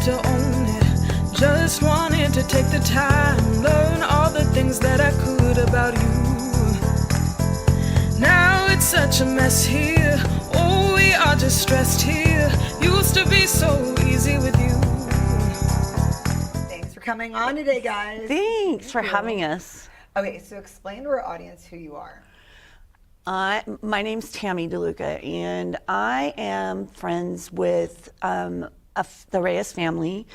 to own it. Just wanted to take the time, learn all the things that I could about you. Now it's such a mess here. Oh, we are just stressed here. Used to be so easy with you. Thanks for coming on today, guys. Thanks for having us. Okay, so explain to our audience who you are. My name's Tami DeLuca, and I am friends with the Reyes family.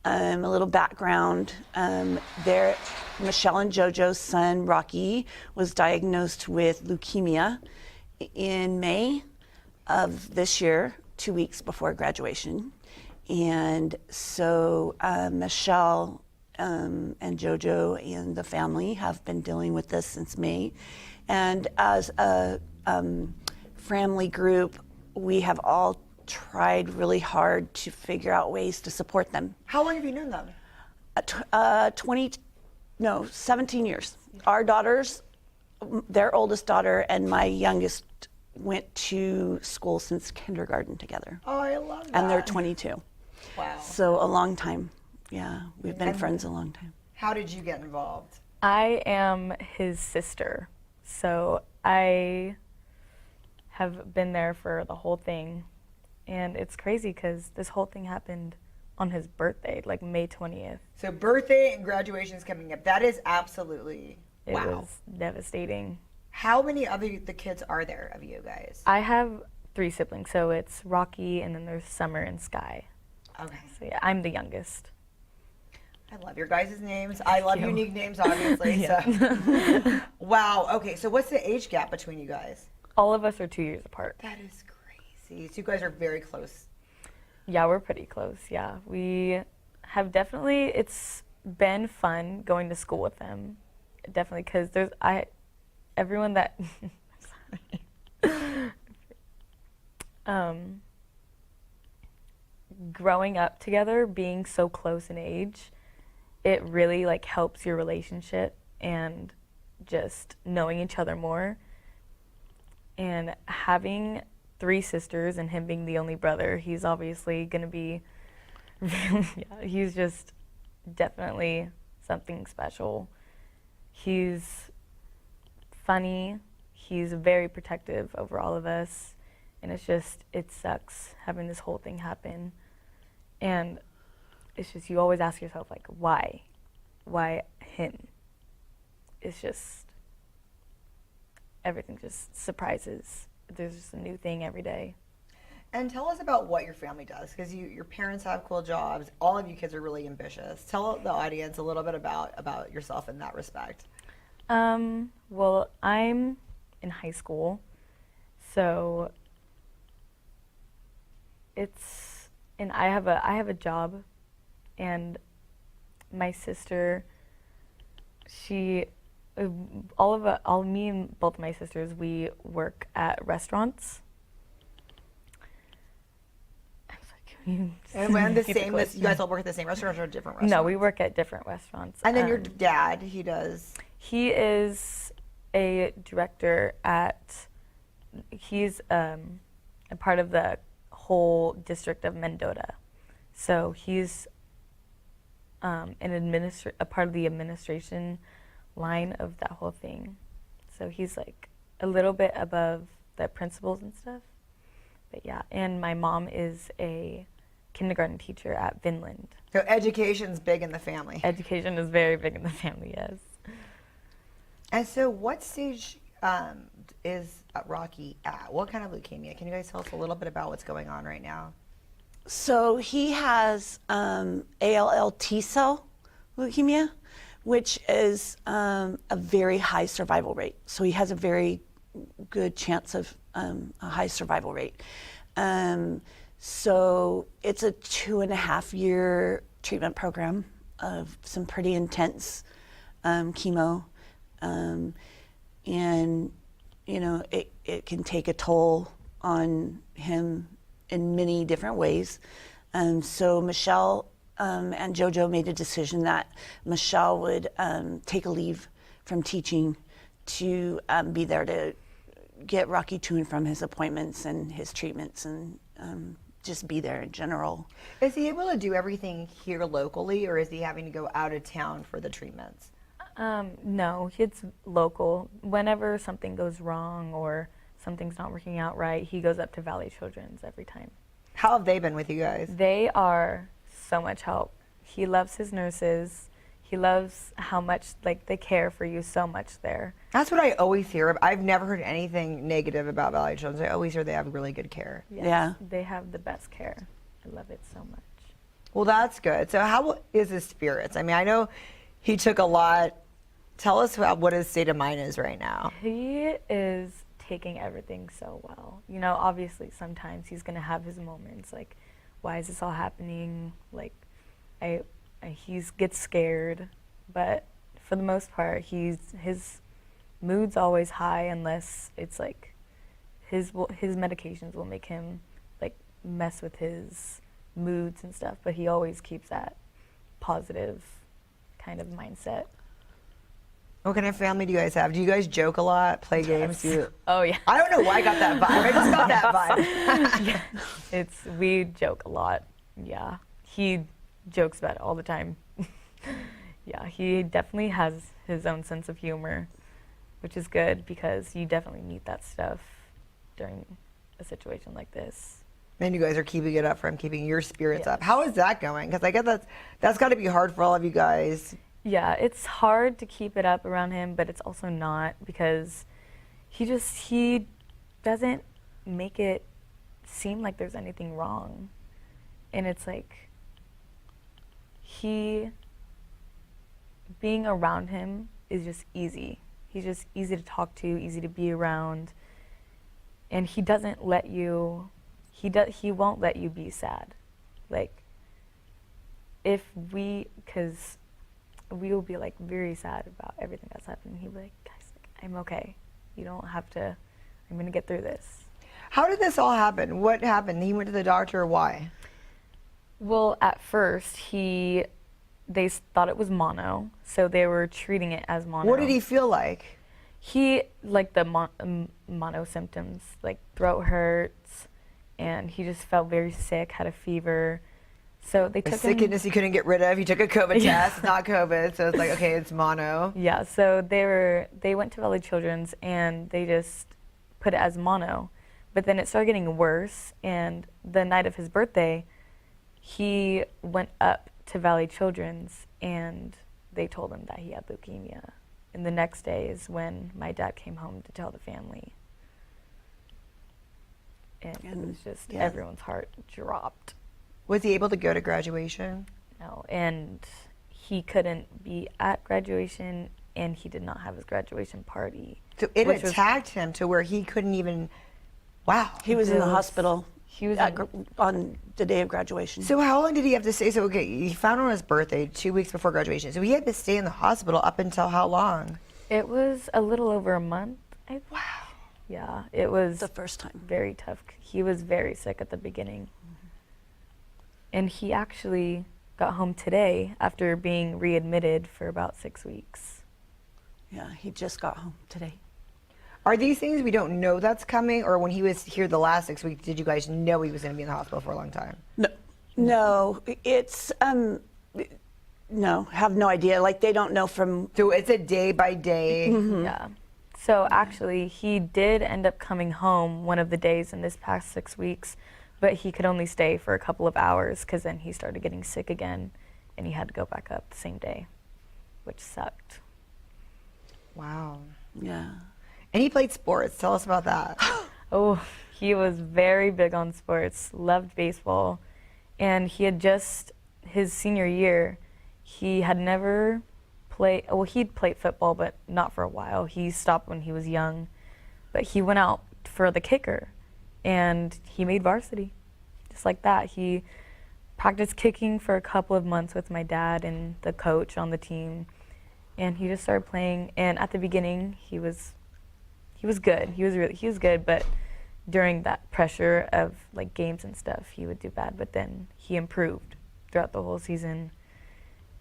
A little background, Michelle and JoJo's son, Rocky, was diagnosed with leukemia in May of this year, 2 weeks before graduation. And so Michelle and JoJo and the family have been dealing with this since May. And as a family group, we have all tried really hard to figure out ways to support them. How long have you known them? 17 years. Our daughters, their oldest daughter and my youngest went to school since kindergarten together. Oh, I love that. And they're 22. Wow. So a long time. Yeah, we've been friends a long time. How did you get involved? I am his sister, so I have been there for the whole thing. And it's crazy because this whole thing happened on his birthday, like May 20th. So birthday and graduation is coming up. That is absolutely, It wow. was devastating. How many of the kids are there of you guys? I have 3 siblings, so it's Rocky, and then there's Summer and Sky. Okay. So yeah, I'm the youngest. I love your guys' names. I love you. unique names, obviously. Yeah. So. Wow. Okay, so what's the age gap between you guys? All of us are 2 years apart. That is crazy. So you guys are very close. Yeah, we're pretty close, yeah. We have definitely, it's been fun going to school with them. Definitely, because everyone that, sorry. Growing up together, being so close in age, it really like helps your relationship and just knowing each other more. And having 3 sisters and him being the only brother, he's obviously gonna be really, yeah, he's just definitely something special. He's funny, he's very protective over all of us, and it sucks having this whole thing happen. And it's just, you always ask yourself, like, why? Why him? It's just, everything just surprises. There's just a new thing every day. And tell us about what your family does, because your parents have cool jobs. All of you kids are really ambitious. Tell the audience a little bit about yourself in that respect. Well, I'm in high school, so and I have a job, and my sister, me and both my sisters, we work at restaurants. And when you guys all work at the same restaurant or different restaurants? No, we work at different restaurants. And then your dad, he is a director he's a part of the whole district of Mendota. So he's a part of the administration line of that whole thing. So he's like a little bit above the principals and stuff. But yeah, and my mom is a kindergarten teacher at Vinland. So education's big in the family. Education is very big in the family, yes. And so what stage is Rocky at? What kind of leukemia? Can you guys tell us a little bit about what's going on right now? So he has ALL T-cell leukemia, which is a very high survival rate. So he has a very good chance of a high survival rate. So it's a 2.5-year treatment program of some pretty intense chemo. And, you know, it can take a toll on him in many different ways. So Michelle and JoJo made a decision that Michelle would take a leave from teaching to be there to get Rocky to and from his appointments and his treatments and just be there in general. Is he able to do everything here locally, or is he having to go out of town for the treatments? No, it's local. Whenever something goes wrong or something's not working out right, he goes up to Valley Children's every time. How have they been with you guys? They are so much help. He loves his nurses. He loves how much like they care for you so much there. That's what I always hear. I've never heard anything negative about Valley Children's. I always hear they have really good care. Yes, Yeah. They have the best care. I love it so much. Well, that's good. So how is his spirits? I mean, I know he took a lot. Tell us about what his state of mind is right now. He is taking everything so well. You know, obviously sometimes he's going to have his moments like, why is this all happening? Like, he gets scared, but for the most part, his mood's always high unless it's like his medications will make him like mess with his moods and stuff, but he always keeps that positive kind of mindset. What kind of family do you guys have? Do you guys joke a lot, play games? Oh yeah. I don't know why I got that vibe. I just got that vibe. We joke a lot. Yeah. He jokes about it all the time. Yeah, he definitely has his own sense of humor, which is good because you definitely need that stuff during a situation like this. And you guys are keeping it up for him, keeping your spirits up. Yes. How is that going? Because I guess that's got to be hard for all of you guys. Yeah, it's hard to keep it up around him, but it's also not because he doesn't make it seem like there's anything wrong. And it's like being around him is just easy. He's just easy to talk to, easy to be around. And he doesn't let you he won't let you be sad. Like because we will be like very sad about everything that's happening. He'll be like, guys, like, I'm okay. You don't have to, I'm gonna get through this. How did this all happen? What happened? He went to the doctor, or why? Well, at first they thought it was mono, so they were treating it as mono. What did he feel like? He, like the mono symptoms, like throat hurts, and he just felt very sick, had a fever. So they took him. Sickness he couldn't get rid of. He took a COVID test, it's not COVID, so it's like, okay, it's mono. Yeah, so they went to Valley Children's and they just put it as mono. But then it started getting worse, and the night of his birthday, he went up to Valley Children's and they told him that he had leukemia. And the next day is when my dad came home to tell the family. And it was just, everyone's heart dropped. Was he able to go to graduation? No, and he couldn't be at graduation, and he did not have his graduation party. So it attacked him to where he couldn't even, wow. He was in the hospital He was on the day of graduation. So how long did he have to stay? So, okay, he found on his birthday 2 weeks before graduation. So he had to stay in the hospital up until how long? It was a little over a month, I think. Wow. Yeah, it was the first time. very tough. He was very sick at the beginning. And he actually got home today after being readmitted for about 6 weeks. Yeah, he just got home today. Are these things we don't know that's coming, or when he was here the last 6 weeks, did you guys know he was going to be in the hospital for a long time? No, it's no, have no idea. Like they don't know from. So it's a day by day. Yeah. So actually, he did end up coming home one of the days in this past 6 weeks, but he could only stay for a couple of hours because then he started getting sick again, and he had to go back up the same day, which sucked. Wow. Yeah. And he played sports. Tell us about that. Oh, he was very big on sports, loved baseball, and he had just, his senior year, he had never played, well, he'd played football, but not for a while. He stopped when he was young, but he went out for the kicker, and he made varsity, just like that. He practiced kicking for a couple of months with my dad and the coach on the team, and he just started playing, and at the beginning, he was good. He was good, but during that pressure of like games and stuff, he would do bad. But then he improved throughout the whole season,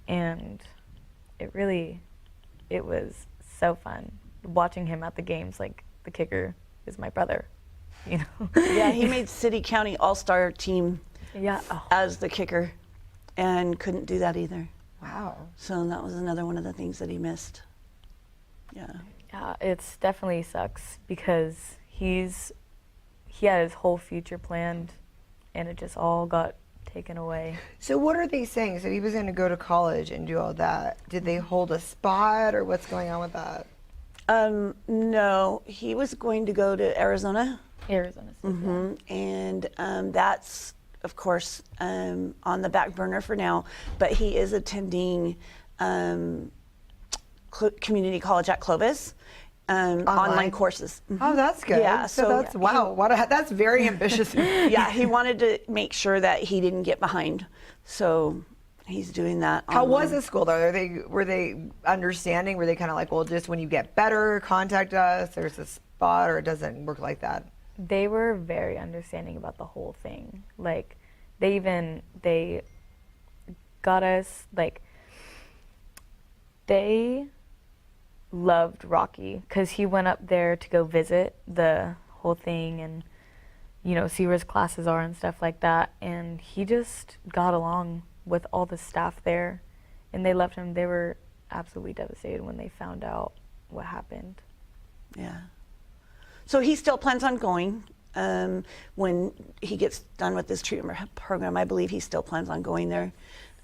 and it was so fun watching him at the games. Like the kicker is my brother, you know. Yeah, he made city county all-star team Yeah. Oh. as the kicker and couldn't do that either. Wow. So that was another one of the things that he missed. Yeah. Yeah, it's definitely sucks because he had his whole future planned, and it just all got taken away. So what are they saying? So he was going to go to college and do all that. Did they hold a spot, or what's going on with that? No, he was going to go to Arizona, Arizona State. Yeah. and that's, of course, on the back burner for now. But he is attending community college at Clovis, online courses. Oh, that's good. Yeah, So so that's, wow, that's very ambitious. Yeah, he wanted to make sure that he didn't get behind, so he's doing that. How was online. the school though? Were they understanding? Were they kind of like, well, just when you get better, contact us. There's a spot, or it doesn't work like that? They were very understanding about the whole thing. Like, they got us, like, they loved Rocky because he went up there to go visit the whole thing and, you know, see where his classes are and stuff like that. And he just got along with all the staff there, and they loved him. They were absolutely devastated when they found out what happened. Yeah. So he still plans on going. When he gets done with this treatment program, I believe he still plans on going there.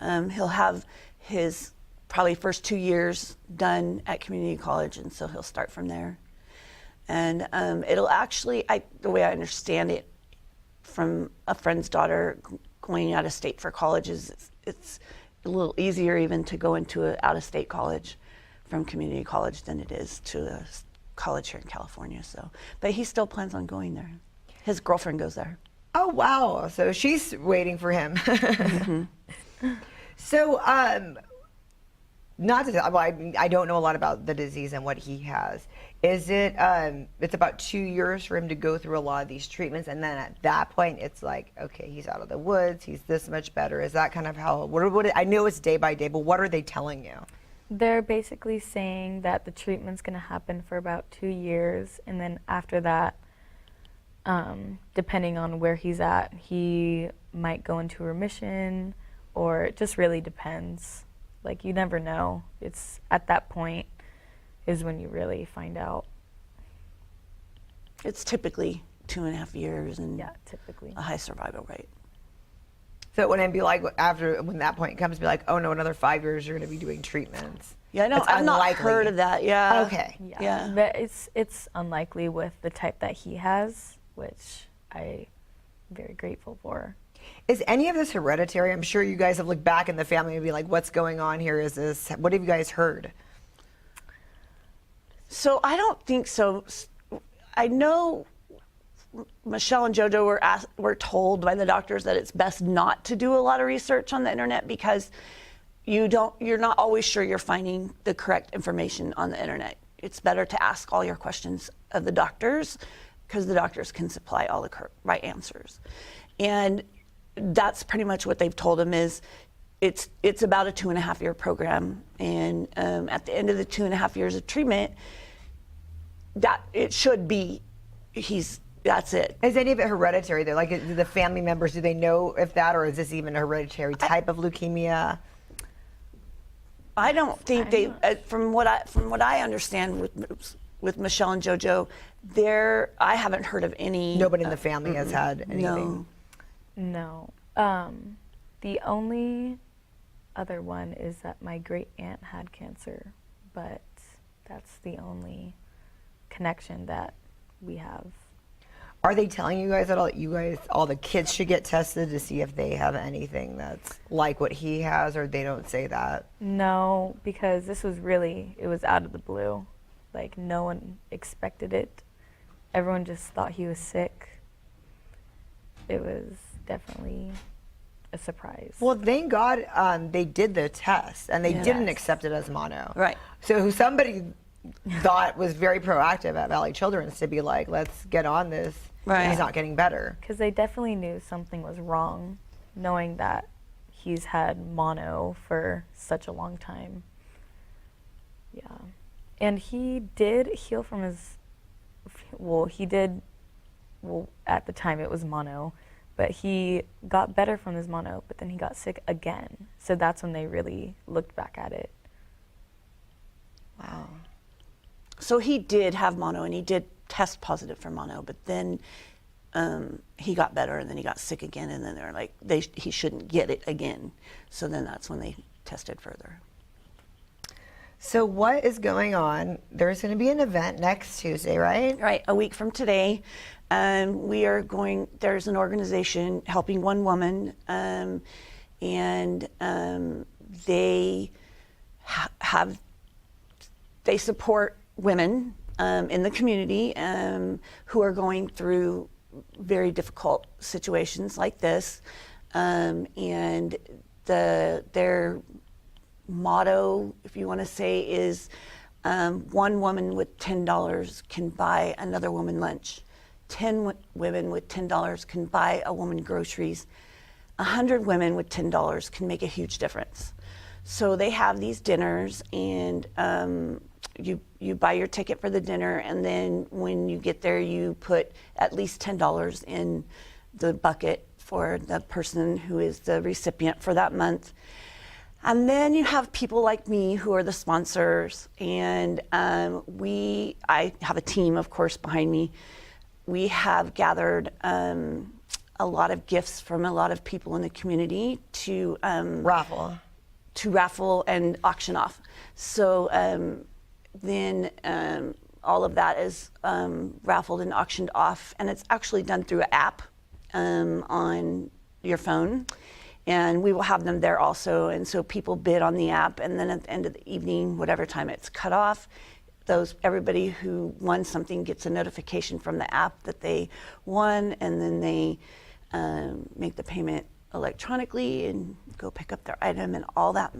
He'll have his probably first 2 years done at community college, and so he'll start from there. And it'll actually, the way I understand it from a friend's daughter going out of state for college, is it's a little easier even to go into an out-of-state college from community college than it is to a college here in California. So, but he still plans on going there. His girlfriend goes there. Oh wow! So she's waiting for him. So, not to, well, I don't know a lot about the disease and what he has. Is it? It's about 2 years for him to go through a lot of these treatments, and then at that point, it's like, okay, he's out of the woods. He's this much better. Is that kind of how? What I know it's day by day, but what are they telling you? They're basically saying that the treatment's going to happen for about 2 years, and then after that, depending on where he's at, he might go into remission, or it just really depends. Like, you never know. It's at that point is when you really find out. It's typically 2.5 years and Yeah, typically. a high survival rate. So it wouldn't be like when that point comes, be like, oh no, another 5 years you're going to be doing treatments. Yeah, no, It's I've not unlikely. heard of that. Yeah. Okay. Yeah. But it's unlikely with the type that he has, which I'm very grateful for. Is any of this hereditary? I'm sure you guys have looked back in the family and be like, what's going on here? Is this, what have you guys heard? So I don't think so. I know Michelle and JoJo were told by the doctors that it's best not to do a lot of research on the internet because you're not always sure you're finding the correct information on the internet. It's better to ask all your questions of the doctors because the doctors can supply all the right answers. And that's pretty much what they've told him is it's about a 2.5 year program. And at the end of the 2.5 years of treatment, that it should be, that's it. Is any of it hereditary though? Like, do the family members, do they know if that, or is this even a hereditary type of leukemia? I don't think from what I understand with Michelle and JoJo, I haven't heard of any. Nobody in the family has had anything. No. The only other one is that my great aunt had cancer, but that's the only connection that we have. Are they telling you guys that all the kids should get tested to see if they have anything that's like what he has, or they don't say that? No, because this was it was out of the blue. Like, no one expected it. Everyone just thought he was sick. It was definitely a surprise. Well, thank God they did the test, and they didn't Yes. accept it as mono. Right. So somebody thought was very proactive at Valley Children's to be like, let's get on this. Right. He's not getting better. Because they definitely knew something was wrong, knowing that he's had mono for such a long time. Yeah. And he did heal from he did well, at the time it was mono, but he got better from his mono, but then he got sick again. So that's when they really looked back at it. Wow. So he did have mono, and he did test positive for mono, but then he got better, and then he got sick again, and then they're like, he shouldn't get it again. So then that's when they tested further. So what is going on? There's going to be an event next Tuesday, right? Right, a week from today. There's an organization helping one woman, and they they support women in the community who are going through very difficult situations like this. And their motto, if you want to say, is one woman with $10 can buy another woman lunch. 10 women with $10 can buy a woman groceries. 100 women with $10 can make a huge difference. So they have these dinners, and you buy your ticket for the dinner, and then when you get there, you put at least $10 in the bucket for the person who is the recipient for that month. And then you have people like me who are the sponsors, and I have a team, of course, behind me. We have gathered a lot of gifts from a lot of people in the community to raffle and auction off. So then all of that is raffled and auctioned off, and it's actually done through an app on your phone. And we will have them there also. And so people bid on the app, and then at the end of the evening, whatever time it's cut off, everybody who won something gets a notification from the app that they won, and then they make the payment electronically and go pick up their item, and all that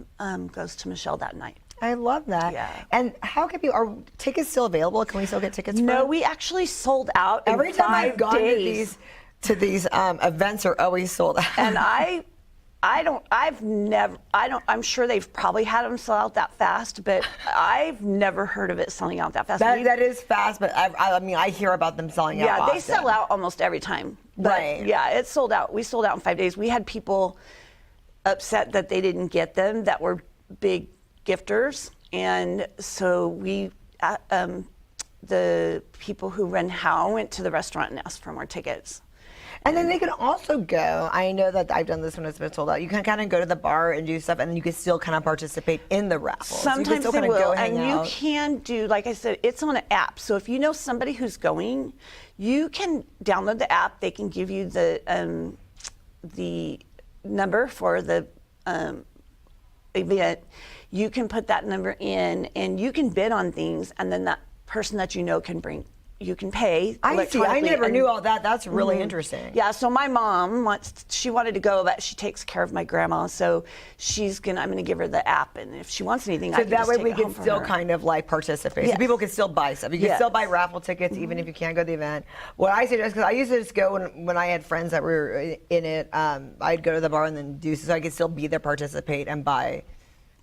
goes to Michelle that night. I love that. Yeah. And how can people, are tickets still available? Can we still get tickets? No, we actually sold out in Every time I've 5 gone days. to these events are always sold out. And I'm sure they've probably had them sell out that fast, but I've never heard of it selling out that fast. That is fast, but I mean, I hear about them selling out. Yeah, often. they sell out almost every time. But Right. yeah, it's sold out. We sold out in 5 days. We had people upset that they didn't get them that were big gifters. And so the people who run How went to the restaurant and asked for more tickets. And then they can also go, I know that I've done this when it's been sold out, you can kind of go to the bar and do stuff, and then you can still kind of participate in the raffles. Sometimes you they will, and you you can do, like I said, it's on an app. So if you know somebody who's going, you can download the app. They can give you the number for the event. You can put that number in, and you can bid on things, and then that person that you know you can pay I see. I electronically. never knew all that. That's really interesting. Yeah, so my mom she wanted to go, but she takes care of my grandma, so I'm gonna give her the app, and if she wants anything, I So can that just way take we it can home for still her. kind of like participate. So Yes. people can still buy stuff. You can Yes. still buy raffle tickets even if you can't go to the event. What I suggest, because I used to just go when I had friends that were in it, I'd go to the bar and then do so I could still be there, participate, and buy.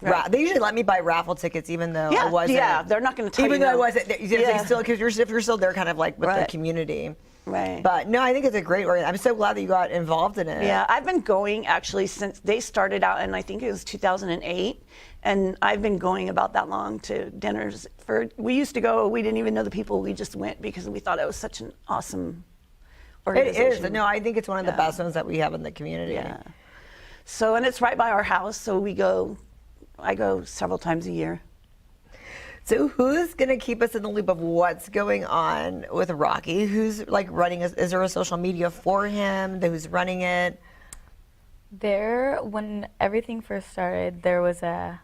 Right. They usually let me buy raffle tickets even though I wasn't. Yeah, they're not going to tell Even you though I no. wasn't, if you're still there kind of like with the Right. community. Right. But no, I think it's a great organ. I'm so glad that you got involved in it. Yeah, I've been going actually since they started out, and I think it was 2008, and I've been going about that long to dinners. We used to go, we didn't even know the people, we just went because we thought it was such an awesome It organization. is. No, I think it's one of the Yeah. best ones that we have in the community. Yeah. So, and it's right by our house, so I go several times a year. So who's going to keep us in the loop of what's going on with Rocky? Who's like running? Is there a social media for him? Who's running it? When everything first started, there was a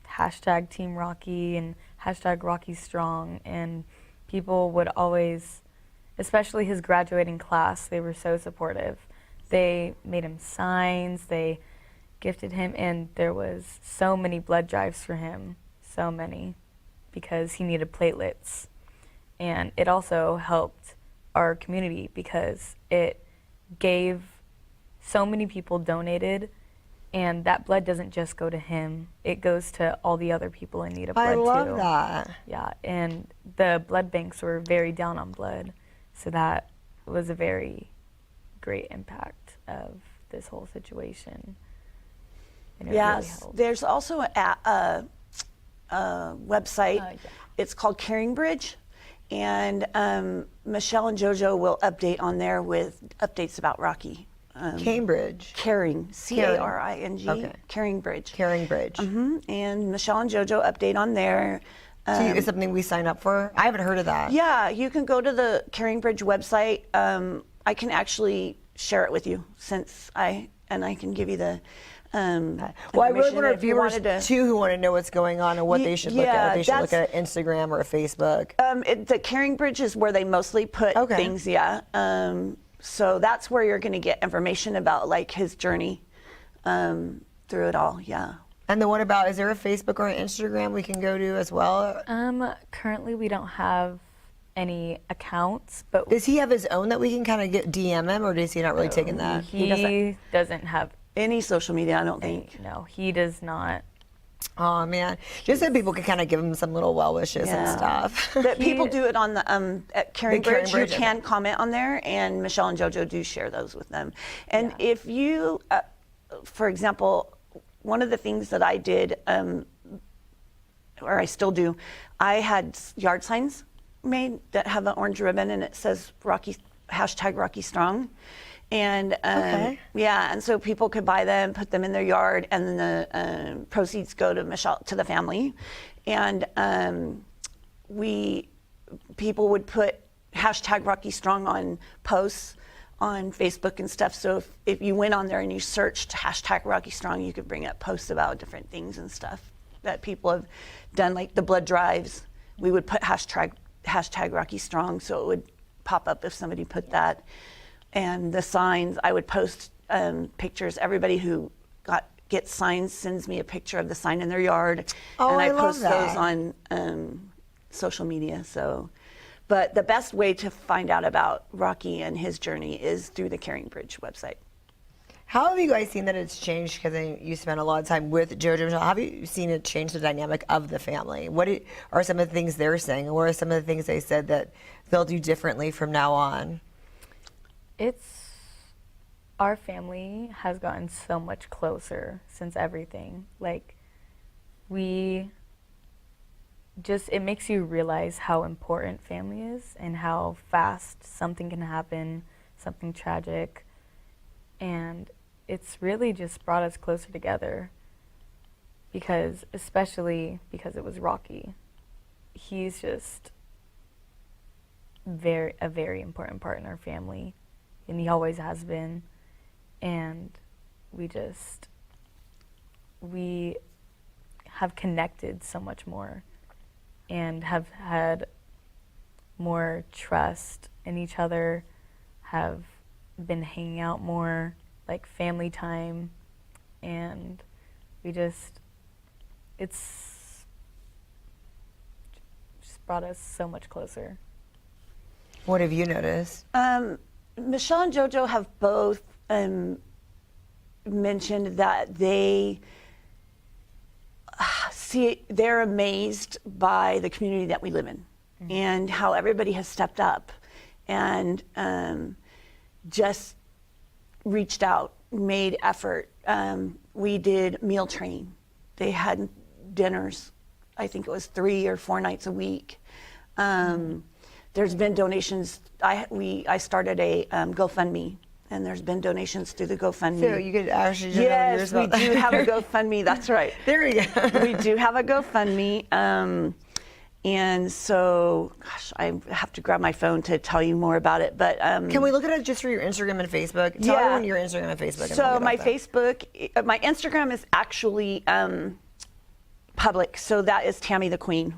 hashtag Team Rocky and hashtag Rocky Strong, and people would always, especially his graduating class, they were so supportive. They made him signs, they gifted him, and there was so many blood drives for him, so many, because he needed platelets. And it also helped our community because it gave so many people donated, and that blood doesn't just go to him, it goes to all the other people in need of blood I too. love that. Yeah, and the blood banks were very down on blood, so that was a very great impact of this whole situation. And it really helped. There's also a website. Yeah. It's called Caring Bridge, and Michelle and JoJo will update on there with updates about Rocky. Cambridge. Caring, C-A-R-I-N-G, Okay. Caring Bridge. Caring Bridge. And Michelle and JoJo update on there. So is something we sign up for? I haven't heard of that. Yeah, you can go to the Caring Bridge website. I can actually share it with you I can give you the Well, I really want our viewers too who want to know what's going on and what they should look at. They should look at Instagram or Facebook. The Caring Bridge is where they mostly put things, so that's where you're going to get information about like his journey through it all, And then what about, is there a Facebook or an Instagram we can go to as well? Currently we don't have any accounts, but Does he have his own that we can kind of get DM him, or does he not really taking that? he doesn't have any social media, I don't think. No, he does not. Oh man, just so people can kind of give him some little well wishes and stuff. But people do it on the at Caring Caring Bridge. Bridge, You can comment on there, and Michelle and JoJo do share those with them. And if you, for example, one of the things that I did, or I still do, I had yard signs made that have an orange ribbon and it says Rocky #RockyStrong. And and so people could buy them, put them in their yard, and then the proceeds go to Michelle, to the family. And people would put #RockyStrong on posts on Facebook and stuff. So if you went on there and you searched #RockyStrong, you could bring up posts about different things and stuff that people have done, like the blood drives. We would put #RockyStrong, so it would pop up if somebody put that. And the signs, I would post pictures. Everybody who gets signs sends me a picture of the sign in their yard, and I post those on social media. So, but the best way to find out about Rocky and his journey is through the Caring Bridge website. How have you guys seen that it's changed? Because you spent a lot of time with JoJo and Michelle. How have you seen it change the dynamic of the family? What are some of the things they're saying, and what are some of the things they said that they'll do differently from now on? Our family has gotten so much closer since everything. Like, it makes you realize how important family is and how fast something can happen, something tragic. And it's really just brought us closer together especially because it was Rocky. He's just a very important part in our family, and he always has been. And we have connected so much more and have had more trust in each other, have been hanging out more, like family time, and it's just brought us so much closer. What have you noticed? Michelle and JoJo have both mentioned that they're amazed by the community that we live in, and how everybody has stepped up and just reached out, made effort. We did meal training. They had dinners, I think it was 3 or 4 nights a week. There's been donations. I started a GoFundMe, and there's been donations through the GoFundMe. So you could actually Yes, we do have a GoFundMe. That's right. There we go. We do have a GoFundMe. And so, gosh, I have to grab my phone to tell you more about it. But can we look at it just for your Instagram and Facebook? Tell everyone your Instagram and Facebook. So my Instagram is actually public. So that is Tami the Queen.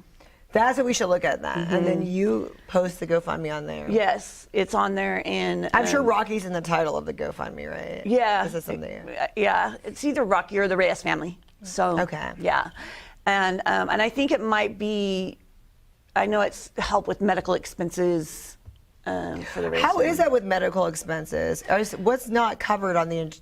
That's what we should look at that. And then you post the GoFundMe on there. Yes, it's on there. And I'm sure Rocky's in the title of the GoFundMe, right? Yeah. This is something. Yeah, it's either Rocky or the Reyes family. So okay. Yeah, and I think it might be. I know it's help with medical expenses for the Reyes How family. is that with medical expenses? What's not covered on the?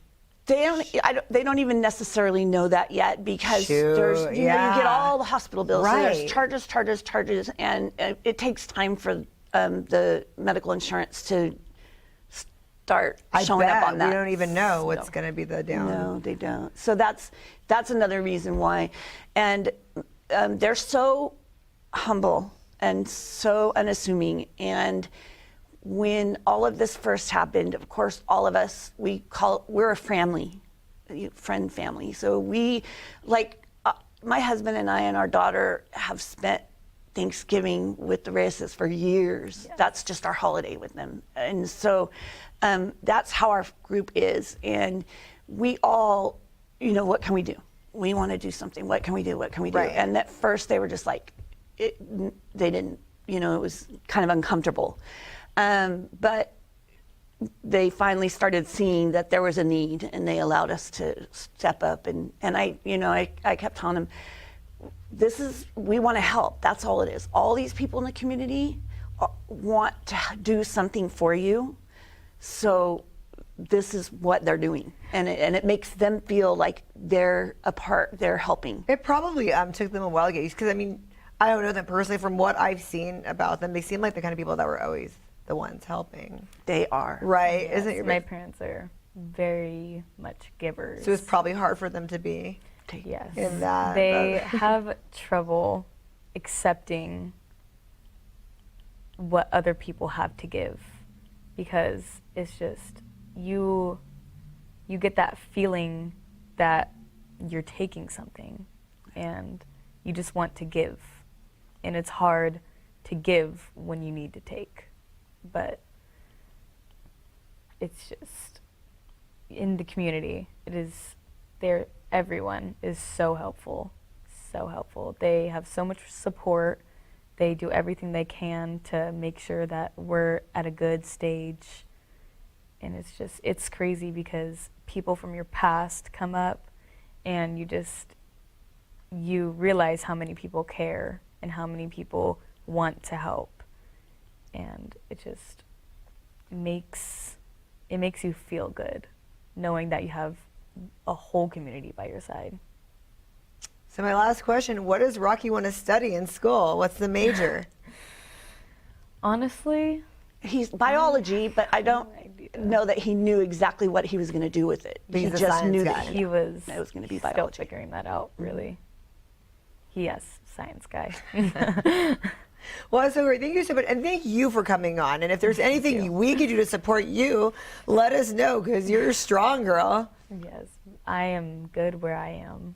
They don't even necessarily know that yet, because there's you get all the hospital bills. Right. So there's charges, and it takes time for the medical insurance to start I showing bet. up on that. We don't even know what's going to be the down. No, they don't. So that's another reason why. And they're so humble and so unassuming. And when all of this first happened, of course, all of us, we're a family, friend family. So we, my husband and I and our daughter have spent Thanksgiving with the Reyes for years. Yeah. That's just our holiday with them. And so that's how our group is. And we all, what can we do? We want to do something. What can we do? What can we do? Right. And at first they were just like, they didn't, it was kind of uncomfortable. But they finally started seeing that there was a need, and they allowed us to step up. And I kept telling them, we want to help. That's all it is. All these people in the community want to do something for you. So this is what they're doing. And it makes them feel like they're a part, they're helping. It probably took them a while to get used, because I don't know them personally. From what I've seen about them, they seem like the kind of people that were always the ones helping. They are. Right? Yes, Isn't your my parents are very much givers. So it's probably hard for them to be. Yes. In that, they have trouble accepting what other people have to give, because it's just you get that feeling that you're taking something and you just want to give, and it's hard to give when you need to take. But it's just in the community, everyone is so helpful, so helpful. They have so much support. They do everything they can to make sure that we're at a good stage. And it's crazy, because people from your past come up, and you realize how many people care and how many people want to help. And it makes you feel good knowing that you have a whole community by your side. So my last question, what does Rocky want to study in school? What's the major? Honestly, he's biology, but I don't know that he knew exactly what he was going to do with it. He's he a just science knew guy. that he was it was going to be still biology. figuring that out, really. Yes, science guy. Well, so great. Thank you so much. And thank you for coming on. And if there's anything we could do to support you, let us know, because you're a strong girl. Yes, I am good where I am.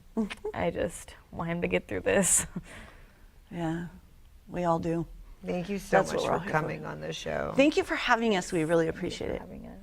I just want him to get through this. Yeah, we all do. Thank you so That's much what we're all for here coming on the show. Thank you for having us. We really appreciate it. Having us.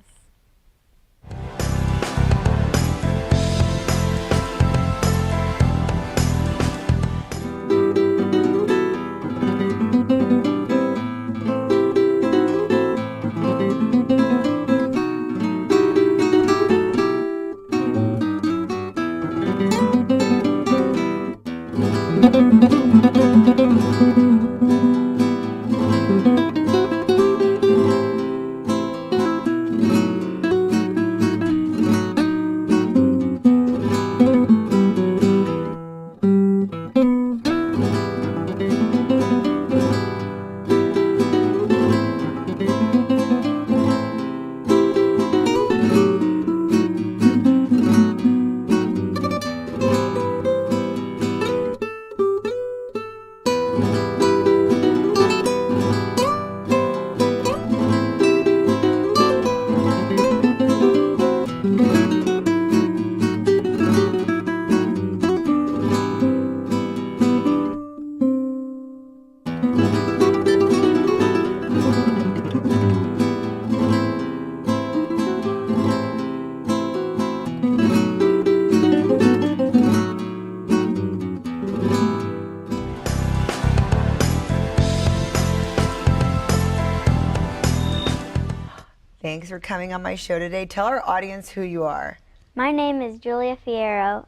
Thanks for coming on my show today. Tell our audience who you are. My name is Julia Fierro,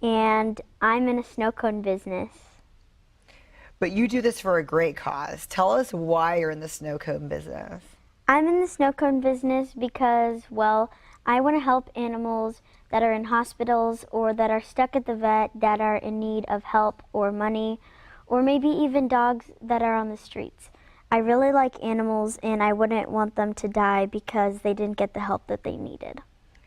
and I'm in a snow cone business. But you do this for a great cause. Tell us why you're in the snow cone business. I'm in the snow cone business because, well, I want to help animals that are in hospitals or that are stuck at the vet that are in need of help or money, or maybe even dogs that are on the streets. I really like animals, and I wouldn't want them to die because they didn't get the help that they needed.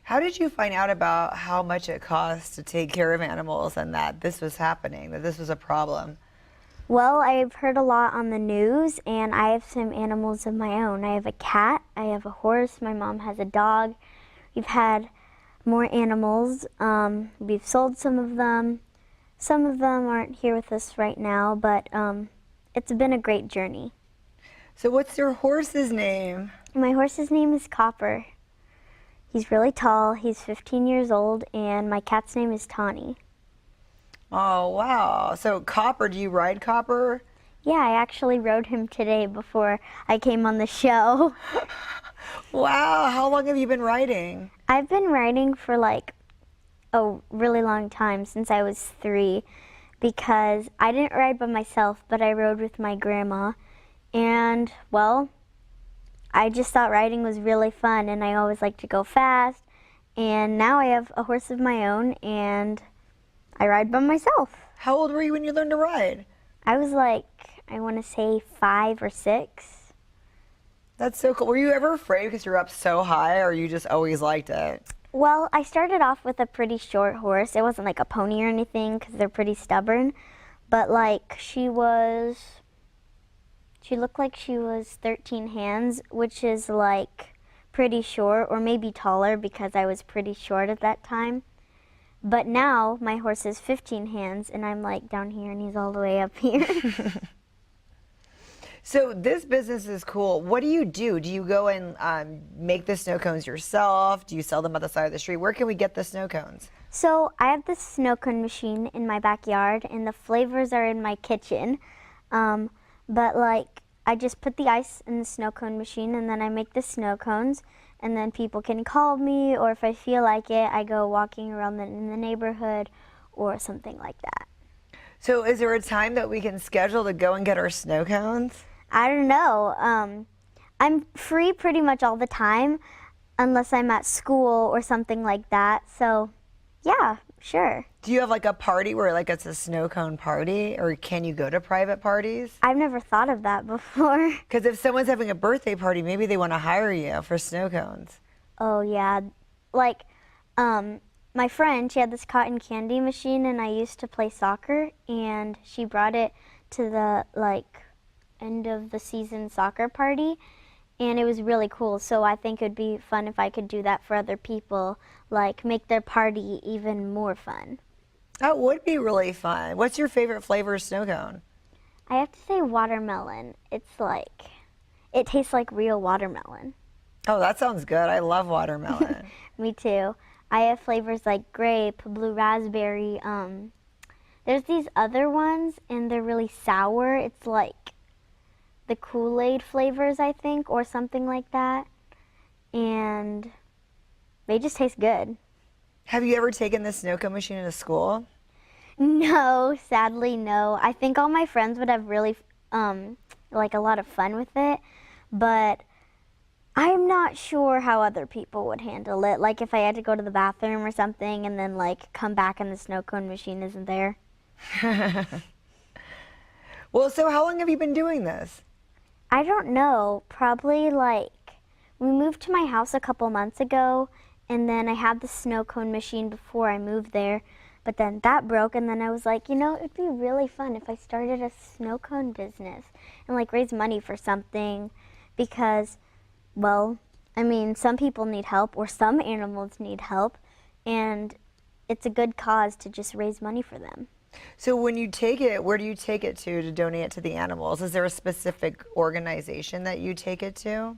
How did you find out about how much it costs to take care of animals and that this was happening, that this was a problem? Well, I've heard a lot on the news, and I have some animals of my own. I have a cat, I have a horse, my mom has a dog. We've had more animals. We've sold some of them. Some of them aren't here with us right now, but it's been a great journey. So what's your horse's name? My horse's name is Copper. He's really tall, he's 15 years old, and my cat's name is Tawny. Oh, wow. So Copper, do you ride Copper? Yeah, I actually rode him today before I came on the show. Wow, how long have you been riding? I've been riding for like a really long time, since I was 3, because I didn't ride by myself, but I rode with my grandma. And, well, I just thought riding was really fun, and I always like to go fast. And now I have a horse of my own, and I ride by myself. How old were you when you learned to ride? I was like, I want to say 5 or 6. That's so cool. Were you ever afraid because you're up so high, or you just always liked it? Well, I started off with a pretty short horse. It wasn't like a pony or anything because they're pretty stubborn. But like she looked like she was 13 hands, which is like pretty short, or maybe taller because I was pretty short at that time. But now my horse is 15 hands, and I'm like down here and he's all the way up here. So this business is cool. What do you do? Do you go and make the snow cones yourself? Do you sell them at the side of the street? Where can we get the snow cones? So I have this snow cone machine in my backyard, and the flavors are in my kitchen. But like, I just put the ice in the snow cone machine, and then I make the snow cones, and then people can call me, or if I feel like it, I go walking around in the neighborhood or something like that. So is there a time that we can schedule to go and get our snow cones? I don't know. I'm free pretty much all the time, unless I'm at school or something like that. So, yeah, sure. Do you have like a party where like it's a snow cone party, or can you go to private parties? I've never thought of that before. Because if someone's having a birthday party, maybe they want to hire you for snow cones. Oh, yeah. Like, my friend, she had this cotton candy machine, and I used to play soccer, and she brought it to the, like, end of the season soccer party, and it was really cool. So I think it would be fun if I could do that for other people, like make their party even more fun. That would be really fun. What's your favorite flavor of snow cone? I have to say watermelon. It's like, it tastes like real watermelon. Oh, that sounds good. I love watermelon. Me too. I have flavors like grape, blue raspberry. There's these other ones, and they're really sour. It's like the Kool-Aid flavors, I think, or something like that. And they just taste good. Have you ever taken the snow cone machine into school? No, sadly, no. I think all my friends would have really, like, a lot of fun with it, but I'm not sure how other people would handle it. Like, if I had to go to the bathroom or something and then, like, come back and the snow cone machine isn't there. Well, so how long have you been doing this? I don't know. Probably, like, we moved to my house a couple months ago, and then I had the snow cone machine before I moved there, but then that broke, and then I was like, you know, it'd be really fun if I started a snow cone business and, like, raise money for something because, well, I mean, some people need help, or some animals need help, and it's a good cause to just raise money for them. So when you take it, where do you take it to donate it to the animals? Is there a specific organization that you take it to?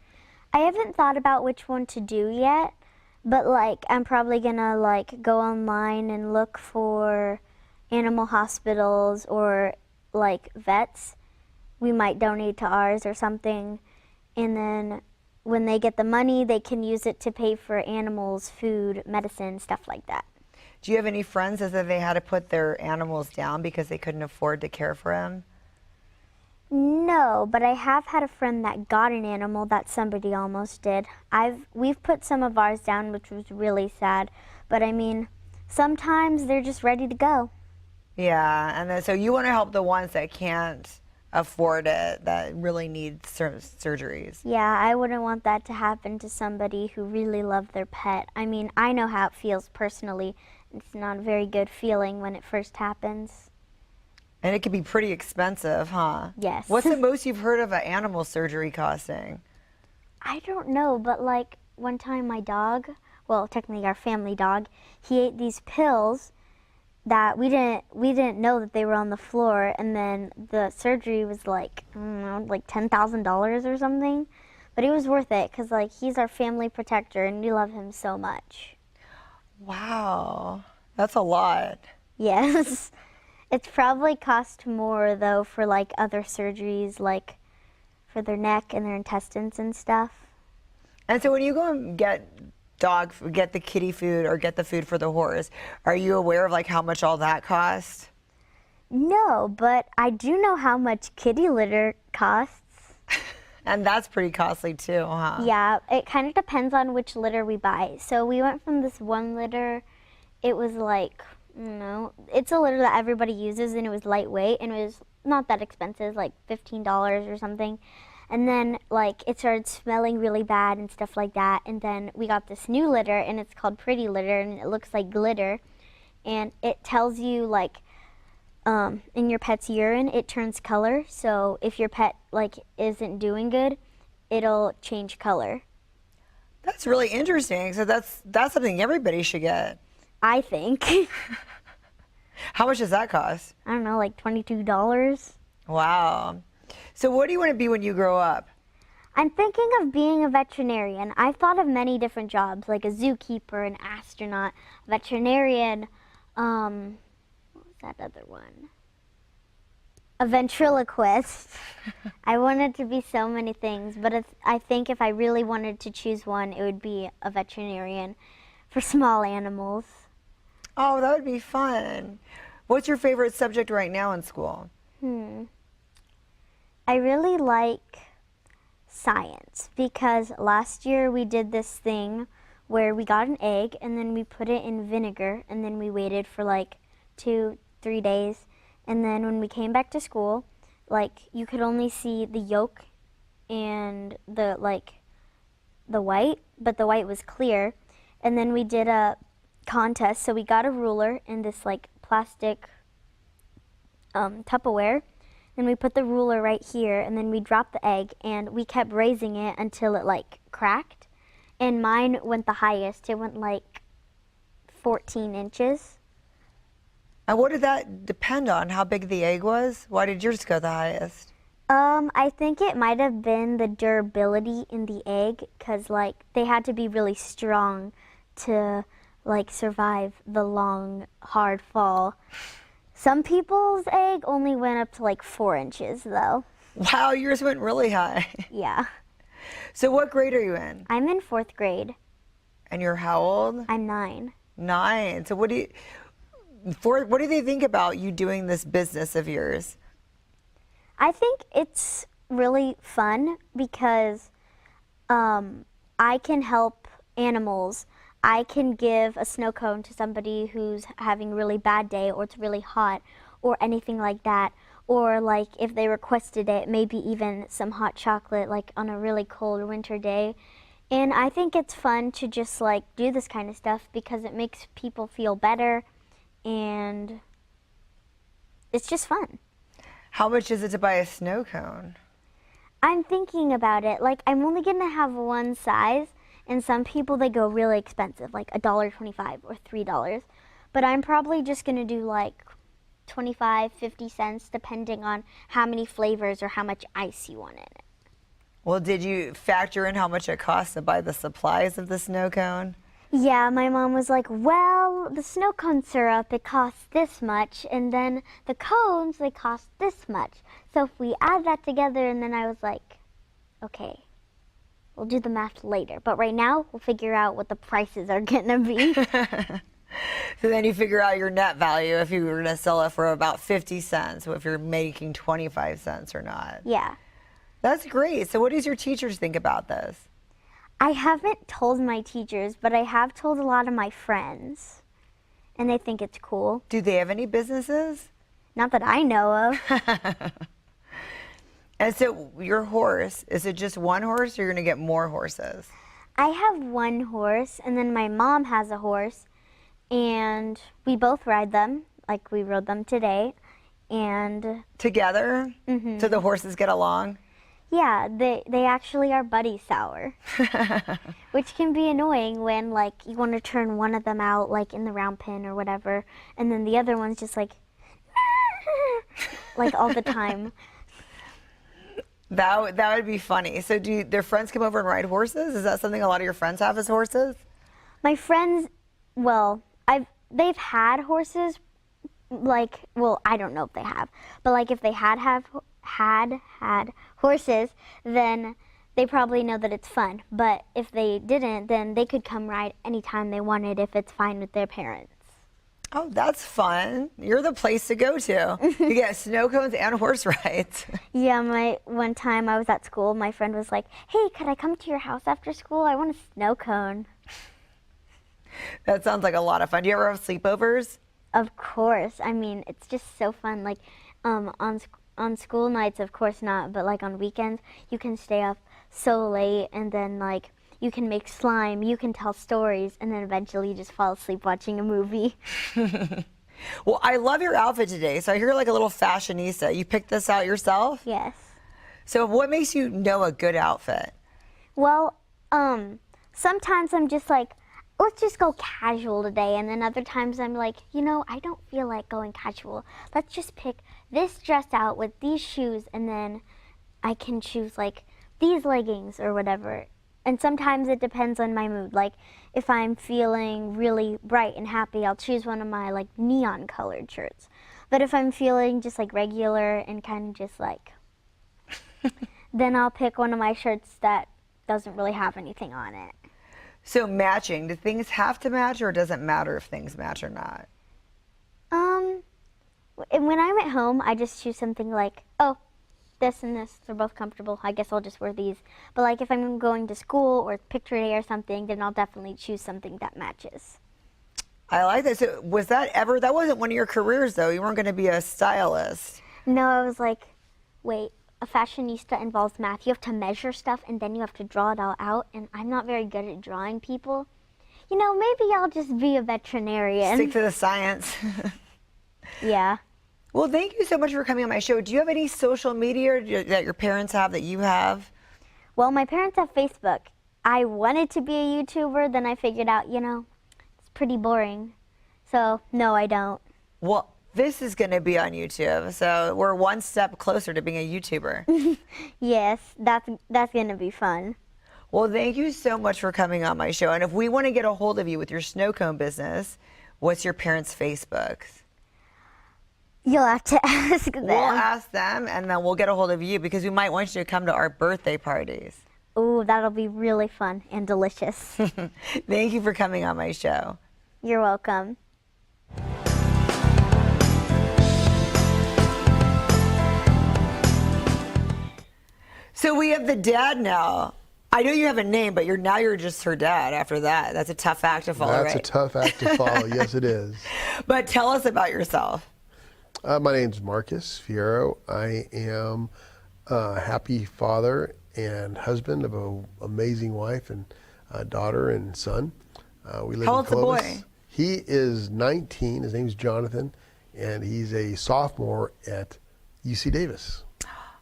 I haven't thought about which one to do yet, but like I'm probably gonna like go online and look for animal hospitals or like vets. We might donate to ours or something, and then when they get the money, they can use it to pay for animals, food, medicine, stuff like that. Do you have any friends that said they had to put their animals down because they couldn't afford to care for them? No, but I have had a friend that got an animal that somebody almost did. We've put some of ours down, which was really sad. But I mean, sometimes they're just ready to go. Yeah, and then so you want to help the ones that can't afford it that really need surgeries. Yeah, I wouldn't want that to happen to somebody who really loved their pet. I mean, I know how it feels personally. It's not a very good feeling when it first happens. And it can be pretty expensive, huh? Yes. What's the most you've heard of an animal surgery costing? I don't know, but like one time my dog, well, technically our family dog, he ate these pills that we didn't know that they were on the floor, and then the surgery was like, I don't know, like $10,000 or something. But it was worth it because like he's our family protector and we love him so much. Wow, that's a lot. Yes. It's probably cost more though for like other surgeries, like for their neck and their intestines and stuff. And so when you go and get the kitty food or get the food for the horse, are you aware of like how much all that costs? No, but I do know how much kitty litter costs. And that's pretty costly too, huh? Yeah, it kind of depends on which litter we buy. So we went from this one litter, it was like, it's a litter that everybody uses and it was lightweight and it was not that expensive, like $15 or something. And then like it started smelling really bad and stuff like that. And then we got this new litter and it's called Pretty Litter and it looks like glitter. And it tells you like in your pet's urine, it turns color. So if your pet like isn't doing good, it'll change color. That's really interesting. So that's something everybody should get. I think. How much does that cost? I don't know, like $22. Wow. So what do you want to be when you grow up? I'm thinking of being a veterinarian. I've thought of many different jobs, like a zookeeper, an astronaut, a veterinarian, what was that other one? A ventriloquist. I wanted to be so many things, but I think if I really wanted to choose one, it would be a veterinarian for small animals. Oh, that would be fun. What's your favorite subject right now in school? I really like science because last year we did this thing where we got an egg and then we put it in vinegar and then we waited for like 2-3 days, and then when we came back to school, like you could only see the yolk and the white, but the white was clear. And then we did a contest, so we got a ruler in this like plastic Tupperware. Then we put the ruler right here, and then we dropped the egg, and we kept raising it until it like cracked. And mine went the highest. It went like 14 inches. And what did that depend on? How big the egg was? Why did yours go the highest? I think it might have been the durability in the egg, because like they had to be really strong to like survive the long, hard fall. Some people's egg only went up to like 4 inches though. Wow, yours went really high. Yeah. So what grade are you in? I'm in 4th grade. And you're how old? I'm 9. 9. So what do they think about you doing this business of yours? I think it's really fun because I can help animals. I can give a snow cone to somebody who's having a really bad day or it's really hot or anything like that. Or like if they requested it, maybe even some hot chocolate like on a really cold winter day. And I think it's fun to just like do this kind of stuff because it makes people feel better and it's just fun. How much is it to buy a snow cone? I'm thinking about it. Like I'm only gonna have one size. And some people, they go really expensive, like $1.25 or $3. But I'm probably just going to do like 25, 50 cents, depending on how many flavors or how much ice you want in it. Well, did you factor in how much it costs to buy the supplies of the snow cone? Yeah, my mom was like, well, the snow cone syrup, it costs this much. And then the cones, they cost this much. So if we add that together, and then I was like, okay. We'll do the math later, but right now we'll figure out what the prices are gonna be. So then you figure out your net value if you were gonna sell it for about 50 cents, if you're making 25 cents or not. Yeah. That's great. So what does your teachers think about this? I haven't told my teachers, but I have told a lot of my friends, and they think it's cool. Do they have any businesses? Not that I know of. And so your horse, is it just one horse or you're going to get more horses? I have one horse, and then my mom has a horse, and we both ride them. Like, we rode them today, and Together? So the horses get along? yeah, they actually are buddy sour, which can be annoying when, like, you want to turn one of them out, like, in the round pen or whatever, and then the other one's just like all the time. That would be funny. So do their friends come over and ride horses? Is that something a lot of your friends have as horses? My friends, well, they've had horses, like, well, I don't know if they have, but like if they had horses, then they probably know that it's fun. But if they didn't, then they could come ride anytime they wanted if it's fine with their parents. Oh, that's fun. You're the place to go to. You get snow cones and horse rides. Yeah, one time I was at school, my friend was like, "Hey, could I come to your house after school? I want a snow cone." That sounds like a lot of fun. Do you ever have sleepovers? Of course. I mean, it's just so fun. Like, on school nights, of course not, but like on weekends, you can stay up so late, and then like you can make slime, you can tell stories, and then eventually you just fall asleep watching a movie. Well, I love your outfit today. So I hear you're like a little fashionista. You picked this out yourself? Yes. So what makes you know a good outfit? Well, sometimes I'm just like, let's just go casual today, and then other times I'm like, I don't feel like going casual. Let's just pick this dress out with these shoes, and then I can choose like these leggings or whatever. And sometimes it depends on my mood. Like, if I'm feeling really bright and happy, I'll choose one of my like neon colored shirts. But if I'm feeling just like regular and kind of just like, then I'll pick one of my shirts that doesn't really have anything on it. So matching, do things have to match, or does it matter if things match or not? When I'm at home, I just choose something like, oh, this and this, they're both comfortable, I guess I'll just wear these. But like if I'm going to school or picture day or something, then I'll definitely choose something that matches. I like that. So was that wasn't one of your careers though? You weren't going to be a stylist. No, I was like, wait, a fashionista involves math. You have to measure stuff and then you have to draw it all out, and I'm not very good at drawing people. Maybe I'll just be a veterinarian. Stick to the science. Yeah. Well, thank you so much for coming on my show. Do you have any social media that your parents have that you have? Well, my parents have Facebook. I wanted to be a YouTuber, then I figured out, it's pretty boring. So, no, I don't. Well, this is going to be on YouTube, so we're one step closer to being a YouTuber. Yes, that's going to be fun. Well, thank you so much for coming on my show. And if we want to get a hold of you with your snow cone business, what's your parents' Facebook? You'll have to ask them. We'll ask them, and then we'll get a hold of you because we might want you to come to our birthday parties. Ooh, that'll be really fun and delicious. Thank you for coming on my show. You're welcome. So we have the dad now. I know you have a name, but you're just her dad after that. That's a tough act to follow, That's right? a tough act to follow. Yes, it is. But tell us about yourself. My name's Marcus Fierro. I am a happy father and husband of an amazing wife and daughter and son. We live How in old's the Columbus. boy? He is 19. His name's Jonathan, and he's a sophomore at UC Davis.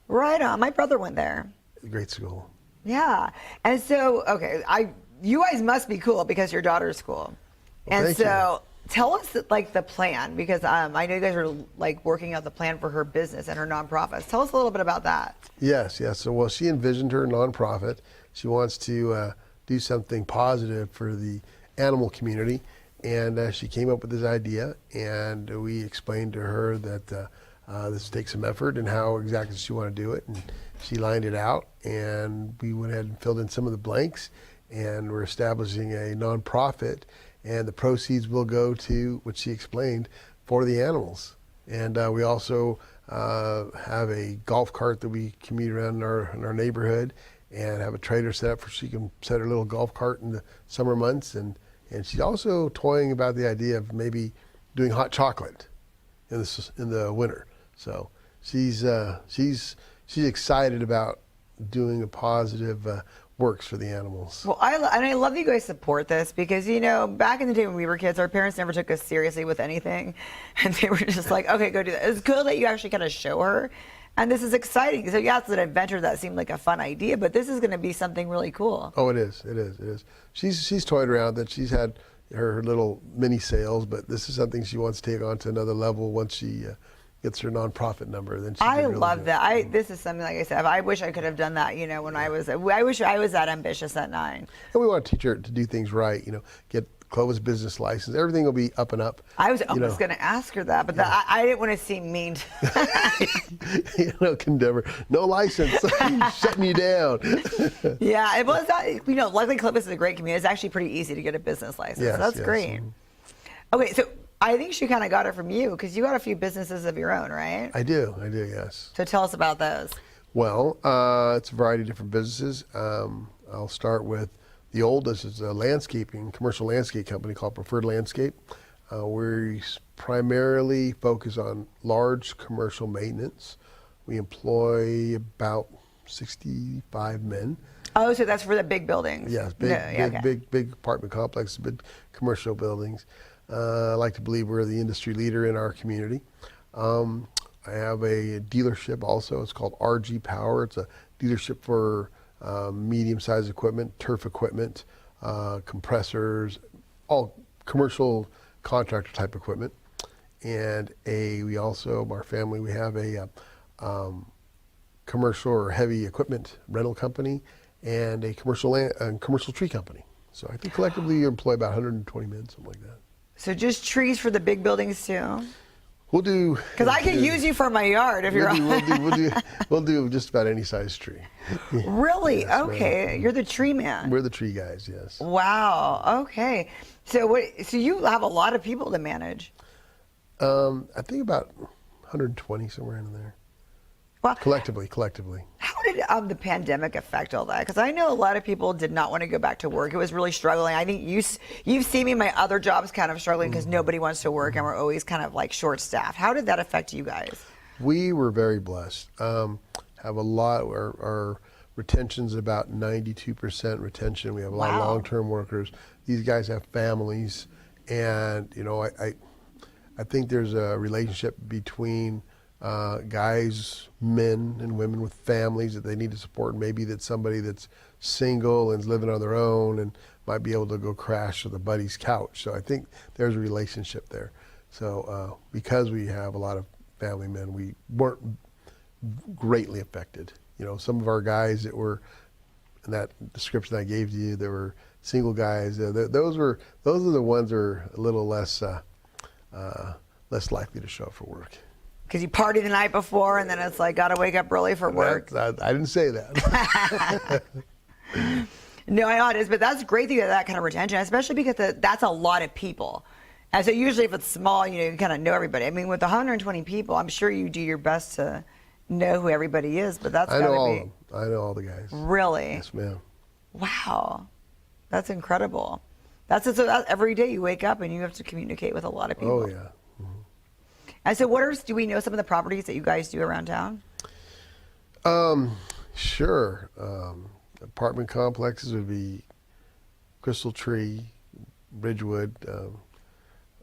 Right on. My brother went there. Great school. Yeah. And so, okay, you guys must be cool because your daughter's cool. Well, And thank so tell us like the plan, because I know you guys are like working out the plan for her business and her nonprofits. Tell us a little bit about that. Yes. So, well, she envisioned her nonprofit. She wants to do something positive for the animal community, and she came up with this idea, and we explained to her that this would take some effort and how exactly she wanted to do it, and she lined it out, and we went ahead and filled in some of the blanks, and we're establishing a nonprofit, and the proceeds will go to, what she explained, for the animals. And we also have a golf cart that we commute around in our neighborhood, and have a trailer set up for she can set her little golf cart in the summer months. And she's also toying about the idea of maybe doing hot chocolate in the winter. So she's she's excited about doing a positive works for the animals. Well, I love that you guys support this because, you know, back in the day when we were kids, our parents never took us seriously with anything. And they were just like, okay, go do that. It's cool that you actually kind of show her. And this is exciting. So, yeah, it's an adventure that seemed like a fun idea, but this is going to be something really cool. Oh, it is. It is. It is. She's toyed around that. She's had her little mini sales, but this is something she wants to take on to another level once she gets her nonprofit number. Then she I can really love do it. that. This is something, like I said, I wish I could have done that, you know, when I wish I was that ambitious at 9. And we want to teach her to do things right, you know, get Clovis business license. Everything will be up and up. I was almost going to ask her that, but I didn't want to seem mean. You know, Endeavor, no license, shutting you down. Yeah, well, it's not, you know, luckily Clovis is a great community. It's actually pretty easy to get a business license. Yes, So that's yes. great. Okay, so I think she kind of got it from you because you got a few businesses of your own, right? I do, yes. So tell us about those. Well, it's a variety of different businesses. I'll start with the oldest. Is a commercial landscape company called Preferred Landscape. We primarily focus on large commercial maintenance. We employ about 65 men. Oh, so that's for the big buildings? Yes, okay. big apartment complexes, big commercial buildings. I like to believe we're the industry leader in our community. I have a dealership also. It's called RG Power. It's a dealership for medium-sized equipment, turf equipment, compressors, all commercial contractor type equipment. And we also, our family, we have a commercial or heavy equipment rental company and a commercial tree company. So I think collectively you employ about 120 men, something like that. So just trees for the big buildings too? We'll do. Because I could use you for my yard if you're. We'll do just about any size tree. Really? Yes, okay. ma'am. You're the tree man. We're the tree guys, yes. Wow. Okay. So so you have a lot of people to manage. I think about 120, somewhere in there. Well, Collectively. how did the pandemic affect all that? Because I know a lot of people did not want to go back to work. It was really struggling. I think you've seen me in my other jobs kind of struggling because nobody wants to work and we're always kind of like short-staffed. How did that affect you guys? We were very blessed. Have a lot. Our retention's about 92% retention. We have a lot of Wow. long-term workers. These guys have families, and you know, I think there's a relationship between guys, men and women with families that they need to support. Maybe that's somebody that's single and is living on their own and might be able to go crash with a buddy's couch. So I think there's a relationship there. So because we have a lot of family men, we weren't greatly affected. You know, some of our guys that were in that description I gave to you, there were single guys. Those are the ones that are a little less likely to show up for work. Because you party the night before and then it's like, got to wake up early for work. I didn't say that. No, I know it is, but that's great that you have that kind of retention, especially because that's a lot of people. And so usually if it's small, you know, you kind of know everybody. I mean, with 120 people, I'm sure you do your best to know who everybody is, but that's got to be. I know all of them. I know all the guys. Really? Yes, ma'am. Wow. That's incredible. That's every day you wake up and you have to communicate with a lot of people. Oh, yeah. And so do we know some of the properties that you guys do around town? Sure. Apartment complexes would be Crystal Tree, Bridgewood.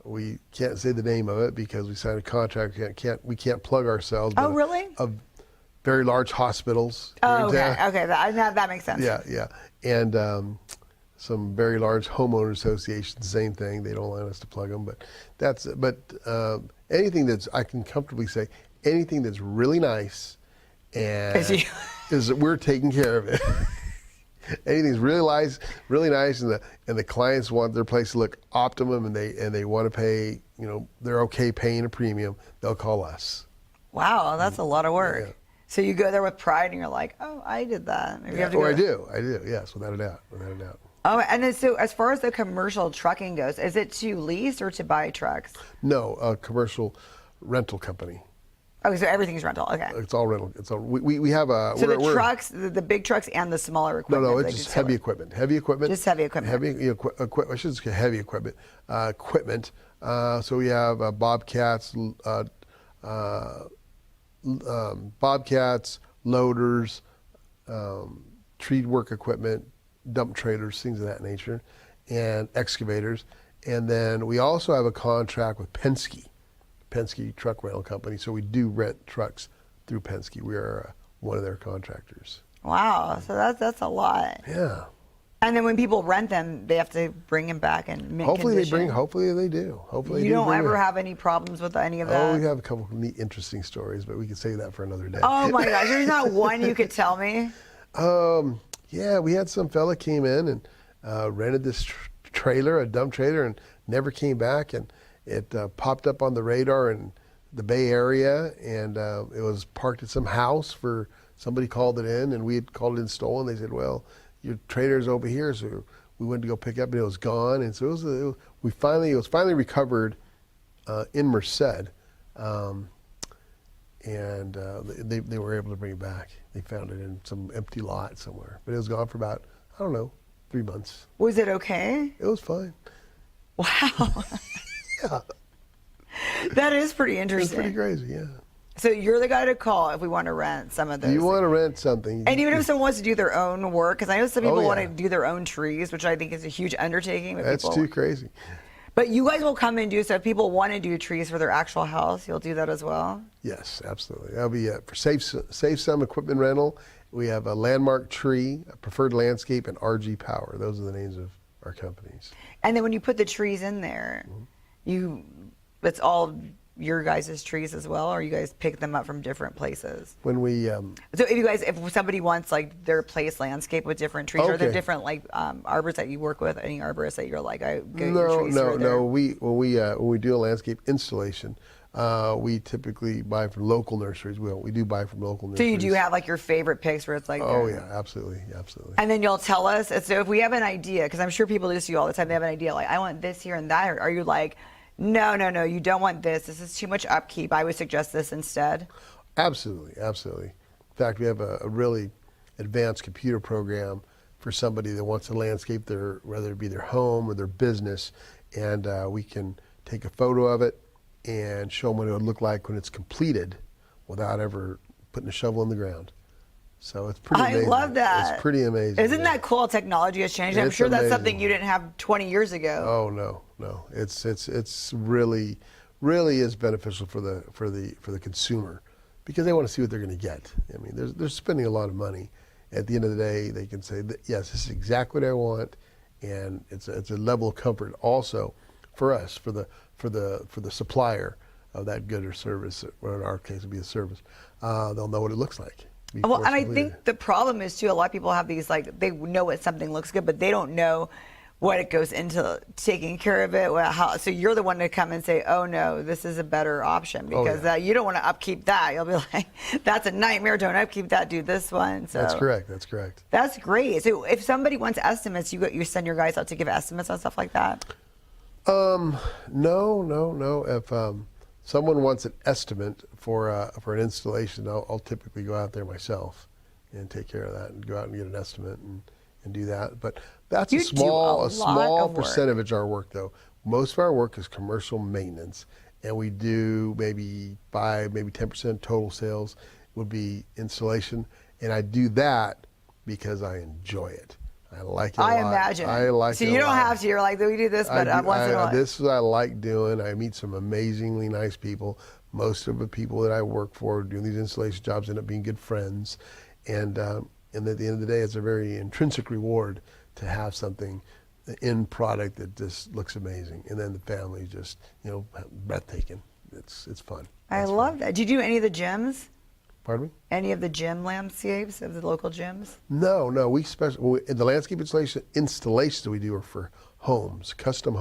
We can't say the name of it because we signed a contract. We can't plug ourselves. Oh, really? Of very large hospitals. Oh, okay. Okay, that makes sense. Yeah. And some very large homeowner associations, same thing. They don't want us to plug them, but anything that's, I can comfortably say, anything that's really nice and is that we're taking care of it. Anything's really nice, and the clients want their place to look optimum, and they want to pay, you know, they're okay paying a premium, they'll call us. Wow, that's a lot of work. Yeah. So you go there with pride, and you're like, oh, I did that. Or you have to go I do, yes, without a doubt. Oh, and then, so as far as the commercial trucking goes, is it to lease or to buy trucks? No, a commercial rental company. Okay, so everything's rental. Okay. It's all rental. It's all, we have a. So the trucks, the big trucks, and the smaller equipment. No, it's just heavy equipment. Heavy equipment. Just heavy equipment. I should say heavy equipment. So we have bobcats, loaders, tree work equipment, dump trailers, things of that nature, and excavators. And then we also have a contract with Penske Truck Rental Company. So we do rent trucks through Penske. We are one of their contractors. Wow, so that's a lot. Yeah. And then when people rent them, they have to bring them back in mint Hopefully condition. hopefully they do. Hopefully You they do don't bring ever it. have any problems with any of that? Oh, we have a couple of neat, interesting stories, but we can save that for another day. Oh my gosh, there's not one you could tell me? Yeah, we had some fella came in and rented this trailer, a dump trailer, and never came back. And it popped up on the radar in the Bay Area, and it was parked at some house for somebody called it in, and we had called it in stolen. They said, well, your trailer's over here, so we went to go pick up, and it was gone. And so it was finally recovered in Merced, and they were able to bring it back. They found it in some empty lot somewhere, but it was gone for about, I don't know, 3 months. Was it okay? It was fine. Wow. Yeah, That is pretty it was interesting. pretty crazy. Yeah. So you're the guy to call if we want to rent some of those. Do you want to rent something? And even if someone wants to do their own work, because I know some people Oh, yeah. want to do their own trees, which I think is a huge undertaking. But That's people, too crazy. But you guys will come and do, so if people want to do trees for their actual house, you'll do that as well? Yes, absolutely. That'll be for Safe Some Equipment Rental. We have a Landmark Tree, a Preferred Landscape, and RG Power. Those are the names of our companies. And then when you put the trees in there, it's all your guys' trees as well, or you guys pick them up from different places? When we So if somebody wants like their place landscape with different trees, are there Okay. different like arborists that you work with? Any arborists that you're like, I go your trees no. through there? When we do a landscape installation, we typically buy from local nurseries. We do buy from local So nurseries. you do have like your favorite picks where it's like, Oh they're- yeah, absolutely. And then you'll tell us. So if we have an idea, because I'm sure people do this to you all the time, they have an idea like, I want this here and that. Or are you like, no, you don't want this. This is too much upkeep. I would suggest this instead. Absolutely. In fact, we have a really advanced computer program for somebody that wants to landscape whether it be their home or their business, and we can take a photo of it and show them what it would look like when it's completed without ever putting a shovel in the ground. So it's pretty amazing. I love that. It's pretty amazing. Isn't yeah. that cool? Technology has changed. I'm It's sure that's amazing. something you didn't have 20 years ago. Oh no. It's really is beneficial for the consumer, because they want to see what they're going to get. I mean, they're spending a lot of money. At the end of the day, they can say, yes, this is exactly what I want, and it's a level of comfort also for us, for the supplier of that good or service, or in our case, it would be a service. They'll know what it looks like. Well, before and it's I completed. think the problem is too, a lot of people have these like, they know what something looks good, but they don't know what it goes into taking care of it. So you're the one to come and say, oh no, this is a better option, because yeah. you don't want to upkeep that. You'll be like, that's a nightmare. Don't upkeep that. Do this one. So That's correct. That's great. So if somebody wants estimates, you send your guys out to give estimates on stuff like that? No. If someone wants an estimate for an installation, I'll typically go out there myself and take care of that and go out and get an estimate and do that. But that's You a do small a lot of work. percentage of our work, though. Most of our work is commercial maintenance, and we do maybe 10% total sales would be installation, and I do that because I enjoy it. I like it a lot. I imagine. I like so it you a don't lot. have to. You're like, we do this, but once in a while. This is what I like doing. I meet some amazingly nice people. Most of the people that I work for doing these installation jobs end up being good friends, and at the end of the day, it's a very intrinsic reward to have something in product that just looks amazing, and then the family just breathtaking. It's fun. I love that. Do you do any of the gyms? Pardon me? Any of the gym landscapes of the local gyms? No. The landscape installations that we do are for homes, custom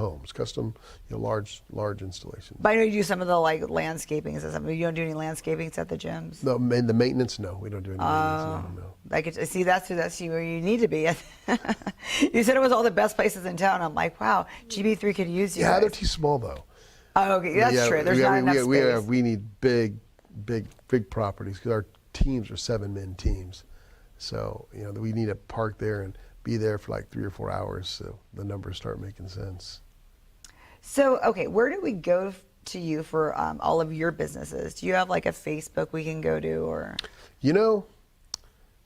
large installations. But I know you do some of the like landscaping and stuff. You don't do any landscaping at the gyms. No, the maintenance, no, we don't do any maintenance. No. I could see that's where you need to be. You said it was all the best places in town. I'm like, wow, GB3 could use you. Yeah, guys. they're too small though. Oh, okay, that's true. There's not enough space. We need big properties because our teams are 7-man teams. So we need to park there and be there for like 3 or 4 hours, so the numbers start making sense. So, okay, where do we go to you for all of your businesses? Do you have like a Facebook we can go to, or?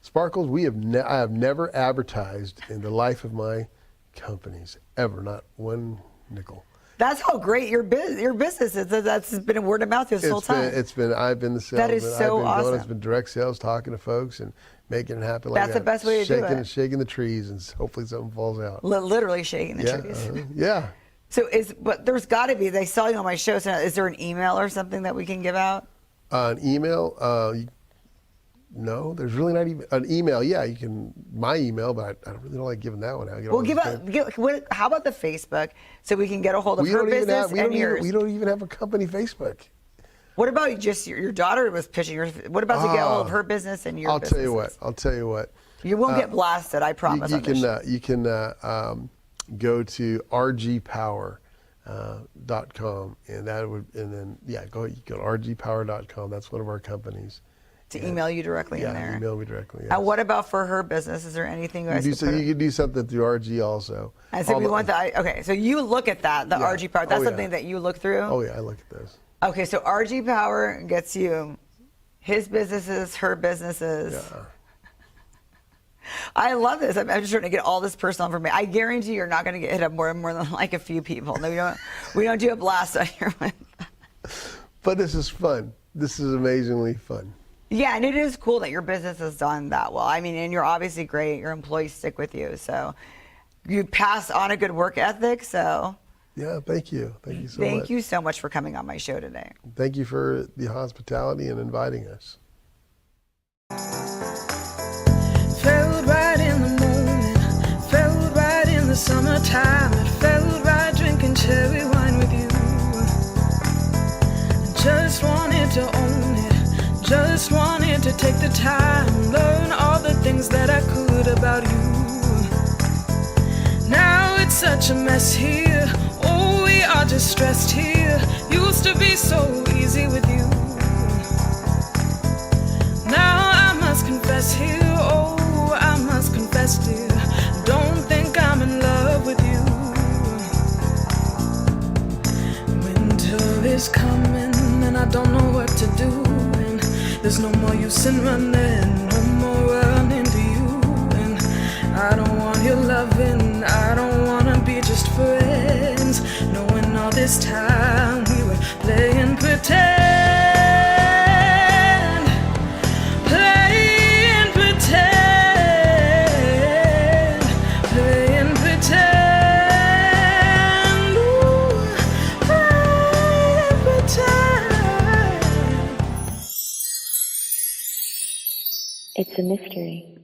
Sparkles, I have never advertised in the life of my companies, ever, not one nickel. That's how great your business is. That's been a word of mouth this whole time. I've been the salesman. That is so awesome. It's been direct sales, talking to folks and making it happen like that. That's the best way to do it. Shaking the trees, and hopefully something falls out. Literally shaking the trees. Yeah. So but there's got to be, they saw you on my show, so is there an email or something that we can give out? An email? No, there's really not even an email. Yeah, you can, my email, but I really don't like giving that one out. Well, how about the Facebook, so we can get a hold of her business and yours? We don't even have a company Facebook. What about just your daughter was pitching yours? What about to get a hold of her business and your business? I'll tell you what. You won't get blasted, I promise. You can go to rgpower.com, and go to rgpower.com. That's one of our companies. To email you directly in there. Yeah, email me directly. Yes. And what about for her business? Is there anything you guys you can do something through RG also. I said we want that. Okay, so you look at that, the RG Power. That's something that you look through? Oh, yeah, I look at those. Okay, so RG Power gets you his businesses, her businesses. Yeah. I love this. I'm just trying to get all this personal information. I guarantee you're not going to get hit up more than like a few people. No, we don't do a blast on here. But this is fun. This is amazingly fun. Yeah, and it is cool that your business has done that well. I mean, and you're obviously great. Your employees stick with you, so you pass on a good work ethic. So yeah, thank you. Thank you so much. Thank you so much for coming on my show today. Thank you for the hospitality and inviting us. Felt right in the moment, felt right in the summertime. It felt right drinking cherry wine with you. Just wanted to own it, just wanted to take the time, learn all the things that I could about you. Now it's such a mess here, oh, we are just stressed here. Used to be so easy with you. Now I must confess here, oh, I must confess, dear, don't think I'm in love with you. Winter is coming and I don't know what to do, and there's no more use in running, no more running to you. And I don't want your loving, I don't want to be just friends, knowing all this time we were playing pretend. It's a mystery.